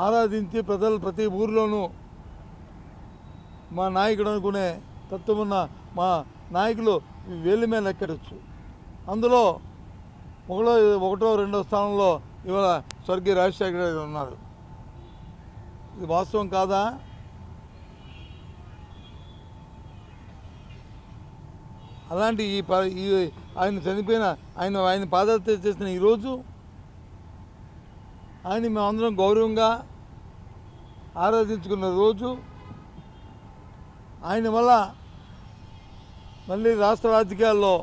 ఆరాధించి ప్రజలు ప్రతి ఊరిలోనూ మా నాయకుడు అనుకునే తత్వం ఉన్న మా నాయకులు వేళ్ళ మీద లెక్కడచ్చు. అందులో ఒకటో రెండో స్థానంలో ఇవాళ స్వర్గీయ రాజశేఖర రెడ్డి ఉన్నారు. ఇది వాస్తవం కాదా? అలాంటి ఆయన చనిపోయిన ఆయన పాదయాత్ర చేసిన ఈరోజు ఆయన మేమందరం గౌరవంగా ఆరాధించుకున్న రోజు, ఆయన వల్ల మళ్ళీ రాష్ట్ర రాజకీయాల్లో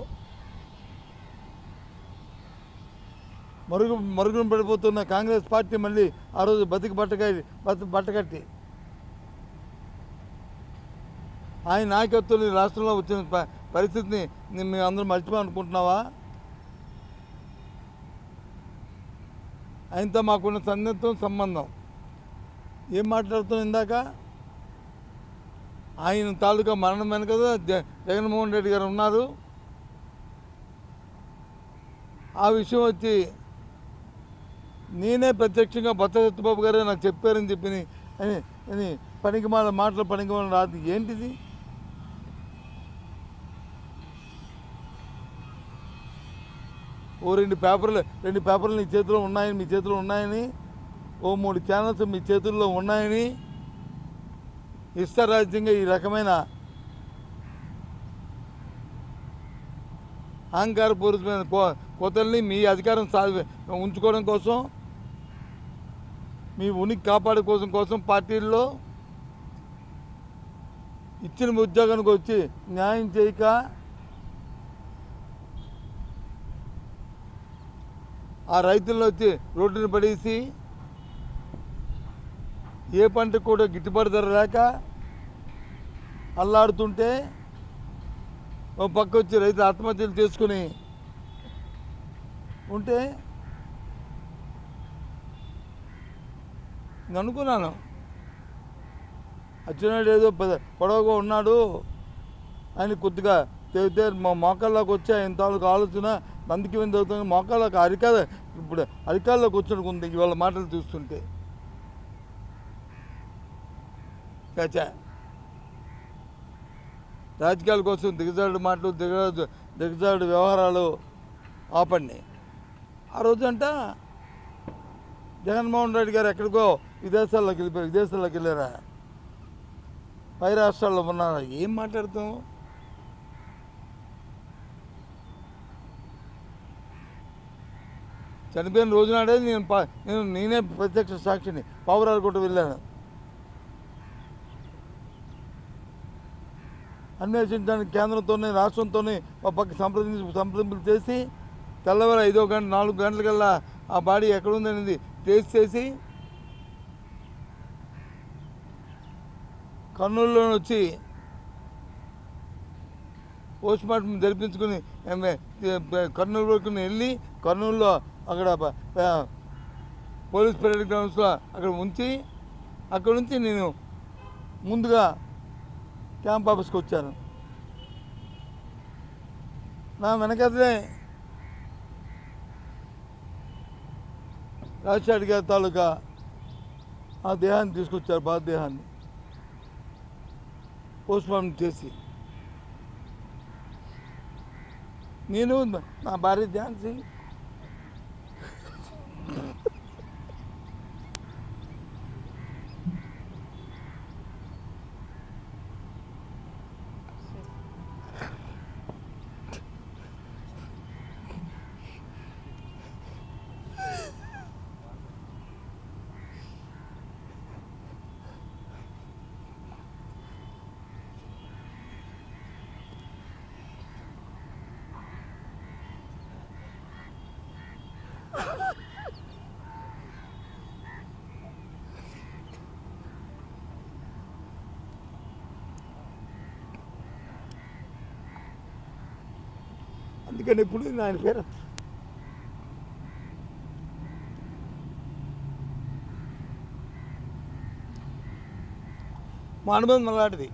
మరుగున పడిపోతున్న కాంగ్రెస్ పార్టీ మళ్ళీ ఆ రోజు బట్టకట్టి ఆయన నాయకత్వం రాష్ట్రంలో వచ్చిన పరిస్థితిని మేము అందరం మర్చిపోవాలనుకుంటున్నావా? ఆయనతో మాకున్న సన్నిహితం సంబంధం ఏం మాట్లాడుతున్నాం ఇందాక? ఆయన తాలూకా మరణం వెనుక జగన్మోహన్ రెడ్డి గారు ఉన్నారు. ఆ విషయం వచ్చి నేనే ప్రత్యక్షంగా బొత్స సత్యబాబు గారే నాకు చెప్పారని చెప్పి అని పనికిమాల రాదు. ఏంటిది? రెండు పేపర్లు నీ చేతిలో ఉన్నాయని, మీ చేతిలో ఉన్నాయని, 3 ఛానల్స్ మీ చేతుల్లో ఉన్నాయని ఇష్టారాజ్యంగా ఈ రకమైన అహంకారపూరితమైన కోతల్ని మీ అధికారం ఉంచుకోవడం కోసం, మీ ఉనికి కాపాడుకోవడం కోసం పార్టీల్లో ఇచ్చిన ఉద్యోగానికి వచ్చి న్యాయం చేయక ఆ రైతులను వచ్చి రోడ్డుని పడేసి ఏ పంటకు కూడా గిట్టుబాటు ధర లేక అల్లాడుతుంటే ఓ పక్క వచ్చి రైతులు ఆత్మహత్యలు చేసుకుని ఉంటే అనుకున్నాను, అచ్చెన్నాయుడు ఏదో పొడవుగా ఉన్నాడు అని కొద్దిగా చెబితే మా మోకాల్లోకి వచ్చి ఆయన తాలూకు ఆలోచన అందుకే ఏం చదువుతుంది, మోకాళ్ళకి ఇప్పుడు అరికాల్లోకి వచ్చినట్టుంది ఇవాళ మాటలు చూస్తుంటే. చచ్చా, రాజకీయాల కోసం దిగజాడు మాటలు, దిగజాడు వ్యవహారాలు ఆపండి. ఆ రోజంట జగన్మోహన్ రెడ్డి గారు ఎక్కడికో విదేశాల్లోకి వెళ్ళారా? పై రాష్ట్రాల్లో ఉన్నారా? ఏం మాట్లాడుతాం? చనిపోయిన రోజునాడే నేనే ప్రత్యక్ష సాక్షిని పావురాలు కొట్టు వెళ్ళాను. అన్వేషించడానికి కేంద్రంతోనే రాష్ట్రంతోనే ఒక పక్క సంప్రదింపులు చేసి తెల్లవారు 5 గంట 4 గంటలకల్లా ఆ బాడీ ఎక్కడుందనేది టేస్ట్ చేసి కర్నూలులో వచ్చి పోస్ట్ మార్టం జరిపించుకుని కర్నూలు వరకు వెళ్ళి కర్నూలులో అక్కడ పోలీస్ పరేడ్ గ్రౌండ్స్లో అక్కడ ఉంచి అక్కడ నుంచి నేను ముందుగా క్యాంప్ ఆఫీస్కి వచ్చాను. నా వెనకదే రాజశేఖర్ గారి తాలూకా ఆ దేహాన్ని తీసుకొచ్చారు, బాధదేహాన్ని పోస్ట్మార్టం చేసి. నేను నా భార్య ఝాన్సీ అందుకని ఇప్పుడు ఆయన పేరు మా అనుబంధం అలాంటిది.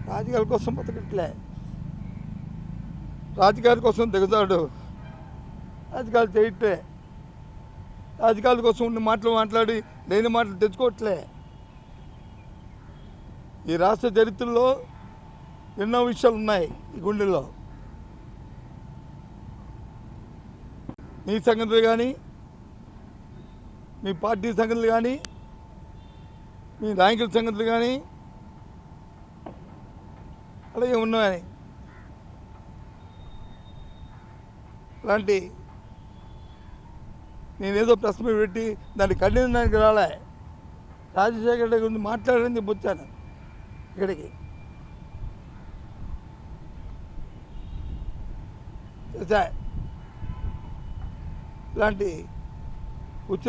రాజకీయాల కోసం బతకట్లే, రాజకీయాల కోసం దిగుతాడు, రాజకీయాలు చేయట్లే, రాజకీయాల కోసం ఉన్న మాటలు మాట్లాడి లేని మాటలు తెచ్చుకోవట్లే. ఈ రాష్ట్ర చరిత్రలో ఎన్నో విషయాలు ఉన్నాయి ఈ గుండెల్లో. మీ సంగతులు కానీ, మీ పార్టీ సంగతులు కానీ, మీ నాయకుల సంగతులు కానీ అలాగే ఉన్నాయని అలాంటి నేనేదో ప్రెస్ మీట్ పెట్టి దాన్ని ఖండించడానికి రాలే. రాజశేఖర రెడ్డి గురించి మాట్లాడని చెప్పి వచ్చాను ఇక్కడికి. ఇలాంటి ఉచ్చ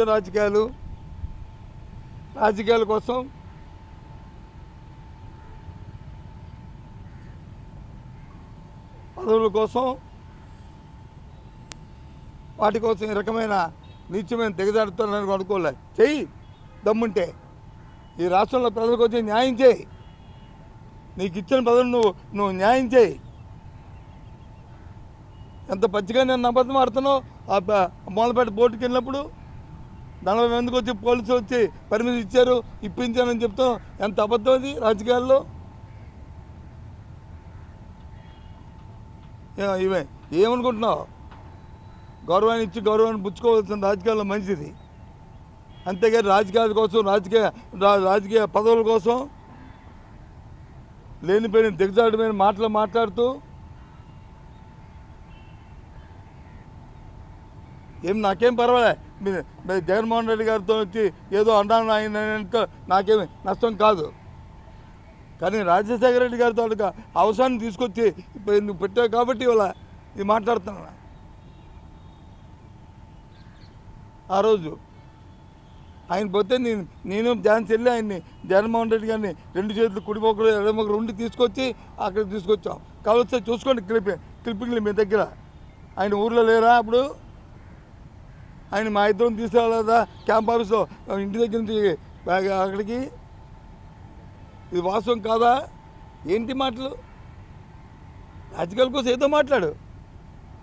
రాజకీయాల కోసం పదవుల కోసం వాటి కోసం ఈ రకమైన నీచమైన దిగజారుతానని అనుకోలే. చెయ్యి దమ్ముంటే ఈ రాష్ట్రంలో ప్రజలకు వచ్చి న్యాయం చేయి. నీకు ఇచ్చిన పదవులు నువ్వు న్యాయం చేయి. ఎంత పచ్చిగా నేను అబద్ధం ఆడుతున్నావు. మూలపేట బోర్డుకి వెళ్ళినప్పుడు 40 మందికి వచ్చి పోలీసులు వచ్చి పర్మిషన్ ఇచ్చారు, ఇప్పించానని చెప్తాం. ఎంత అబద్ధం అది రాజకీయాల్లో. ఇవే ఏమనుకుంటున్నావు? గౌరవాన్ని ఇచ్చి గౌరవాన్ని పుచ్చుకోవాల్సిన రాజకీయాల్లో మంచిది. అంతేగాని రాజకీయాల కోసం రాజకీయ పదవుల కోసం లేనిపోయిన దిగజారుడమైన మాటలు మాట్లాడుతూ నాకేం పర్వాలే. జగన్మోహన్ రెడ్డి గారితో వచ్చి ఏదో అన్నాను ఆయన నాకేమి నష్టం కాదు. కానీ రాజశేఖర రెడ్డి గారితో అవసరాన్ని తీసుకొచ్చి నువ్వు పెట్టావు కాబట్టి ఇవాళ ఇది మాట్లాడుతున్నా. ఆ రోజు ఆయన పోతే నేను ఝాన్సీ వెళ్ళి ఆయన్ని జగన్మోహన్ రెడ్డి గారిని 2 చేతులు కుడిమొక్కలు ఎడమొక్కలు ఉండి తీసుకొచ్చి అక్కడికి తీసుకొచ్చాం. కావలిస్తే చూసుకోండి క్లిప్పింగ్లు మీ దగ్గర. ఆయన ఊర్లో లేరా అప్పుడు? ఆయన మా ఇద్దరం తీసుకురాలేదా క్యాంప్ ఆఫీస్లో ఇంటి దగ్గర నుంచి అక్కడికి? ఇది వాస్తవం కాదా? ఏంటి మాటలు? రాజకీయాల కోసం ఏదో మాట్లాడు.